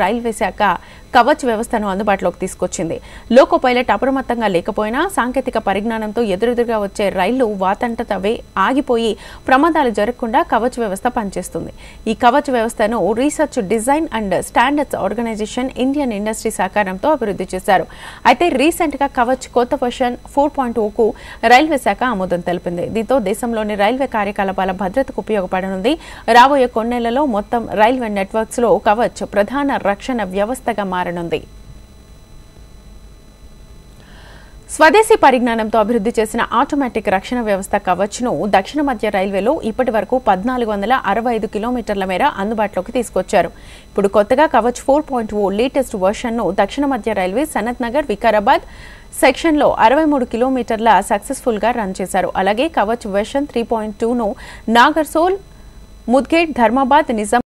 Railway శాఖ కవచ్ వ్యవస్థను అందుబాటులోకి తీసుకొచ్చింది. లోకో పైలట్ అప్రమత్తంగా లేకపోయినా సాంకేతిక పరిజ్ఞానంతో ఎదురెదురుగా వచ్చే రైళ్లు వాతంతట అవే ఆగిపోయి ప్రమాదాలు జరగకుండా కవచ్ వ్యవస్థ పనిచేస్తుంది. ఈ కవచ్ వ్యవస్థను research design and standards organization Indian industry సహకారంతో అభివృద్ధి చేశారు. అయితే రీసెంట్ గా కవచ్ కొత్త వర్షన్ 4.0కు రైల్వే శాఖ ఆమోదం తెలిపింది. దీంతో దేశంలోని రైల్వే కార్యకలాపాల భద్రతకు ఉపయోగపడనుంది. రాబోయే కొన్నేళ్లలో మొత్తం రైల్వే నెట్వర్క్స్ లో కవచ్ ప్రధాన రక్షణ వ్యవస్థగా మారనుంది. స్వదేశీ పరిజ్ఞానంతో అభివృద్ధి చేసిన ఆటోమేటిక్ రక్షణ వ్యవస్థ కవచ్ ను దక్షిణ మధ్య రైల్వేలో ఇప్పటి వరకు 1465 కిలోమీటర్ల మేర అందుబాటులోకి తీసుకొచ్చారు. ఇప్పుడు కొత్తగా కవచ్ 4.0 లేటెస్ట్ వర్షన్ ను దక్షిణ మధ్య రైల్వే సనత్ నగర్ వికారాబాద్ సెక్షన్ లో 63 కిలోమీటర్ల సక్సెస్ఫుల్ గా రన్ చేశారు. అలాగే కవచ్ వర్షన్ 3.2 ను నాగర్సోల్, ముద్గేట్, ధర్మాబాద్, నిజాం